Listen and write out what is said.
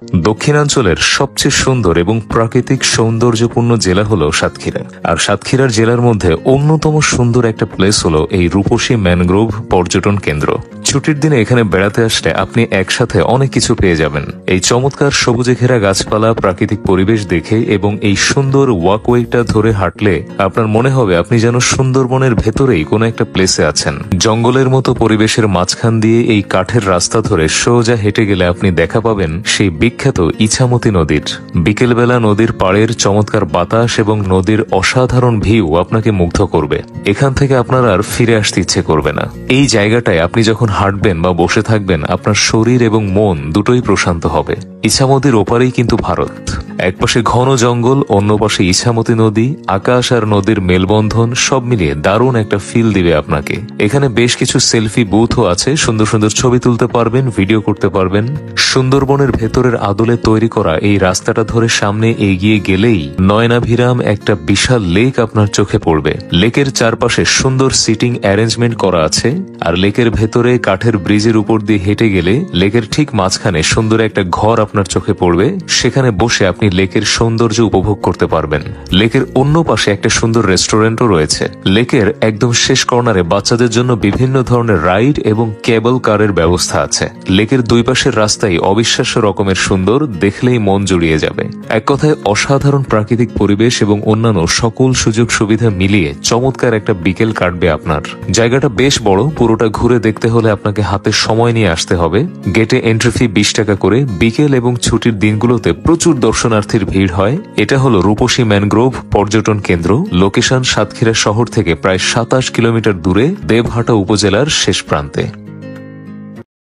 দক্ষিণাঞ্চলের সবচেয়ে সুন্দর এবং প্রাকৃতিক সৌন্দর্যপূর্ণ জেলা হলো সাতক্ষীরা। আর সাতক্ষীরার জেলার মধ্যে অন্যতম সুন্দর একটা প্লেস হলো এই রূপসী ম্যানগ্রোভ পর্যটন কেন্দ্র। ছুটির দিনে এখানে বেড়াতে আসলে আপনি একসাথে অনেক কিছু পেয়ে যাবেন। এই চমৎকার সবুজে ঘেরা গাছপালা, প্রাকৃতিক পরিবেশ দেখে এবং এই সুন্দর ওয়াকওয়েটা ধরে হাঁটলে আপনার মনে হবে আপনি যেন সুন্দরবনের ভেতরেই কোনো একটা প্লেসে আছেন। জঙ্গলের মতো পরিবেশের মাঝখান দিয়ে এই কাঠের রাস্তা ধরে সোজা হেঁটে গেলে আপনি দেখা পাবেন সেই বিখ্যাত ইছামতি নদীর। বিকেলবেলা নদীর পাড়ের চমৎকার বাতাস এবং নদীর অসাধারণ ভিউ আপনাকে মুগ্ধ করবে। এখান থেকে আপনার আর ফিরে আসতে ইচ্ছে করবে না। এই জায়গাটায় আপনি যখন হাঁটবেন বা বসে থাকবেন, আপনার শরীর এবং মন দুটোই প্রশান্ত হবে। ইছামতির ওপারেই কিন্তু ভারত। একপাশে ঘন জঙ্গল, অন্য পাশে ইছামতি নদী, আকাশ আর নদীর মেলবন্ধন সব মিলিয়ে দারুণ একটা ফিল দিবে আপনাকে। এখানে বেশ কিছু সেলফি বুথও আছে, সুন্দর সুন্দর ছবি তুলতে পারবেন, ভিডিও করতে পারবেন। সুন্দরবনের ভেতরের আদলে তৈরি করা এই রাস্তাটা ধরে সামনে এগিয়ে গেলেই নয়নাভিরাম একটা বিশাল লেক আপনার চোখে পড়বে। লেকের চারপাশে সুন্দর সিটিং অ্যারেঞ্জমেন্ট করা আছে, আর লেকের ভেতরে কাঠের ব্রিজের উপর দিয়ে হেঁটে গেলে লেকের ঠিক মাঝখানে সুন্দর একটা ঘর আপনার চোখে পড়বে। সেখানে বসে আপনি লেকের সৌন্দর্য উপভোগ করতে পারবেন। লেকের অন্য পাশে একটা সুন্দর রেস্টুরেন্টও রয়েছে। লেকের একদম শেষ কর্নারে বাচ্চাদের জন্য বিভিন্ন ধরনের রাইড এবং কেবল কারের ব্যবস্থা আছে। লেকের দুই পাশের রাস্তায় অবিশ্বাস্য রকমের সুন্দর, দেখলেই মন জুড়িয়ে যাবে। এক কথায় অসাধারণ প্রাকৃতিক পরিবেশ এবং অন্যান্য সকল সুযোগ সুবিধা মিলিয়ে চমৎকার একটা বিকেল কাটবে আপনার। জায়গাটা বেশ বড়, পুরোটা ঘুরে দেখতে হলে আপনাকে হাতে সময় নিয়ে আসতে হবে। গেটে এন্ট্রি ফি 20 টাকা করে। বিকেল এবং ছুটির দিনগুলোতে প্রচুর দর্শনার্থীর ভিড় হয়। এটা হলো রূপসী ম্যানগ্রোভ পর্যটন কেন্দ্র। লোকেশন সাতক্ষীরা শহর থেকে প্রায় 27 কিলোমিটার দূরে, দেবহাটা উপজেলার শেষ প্রান্তে।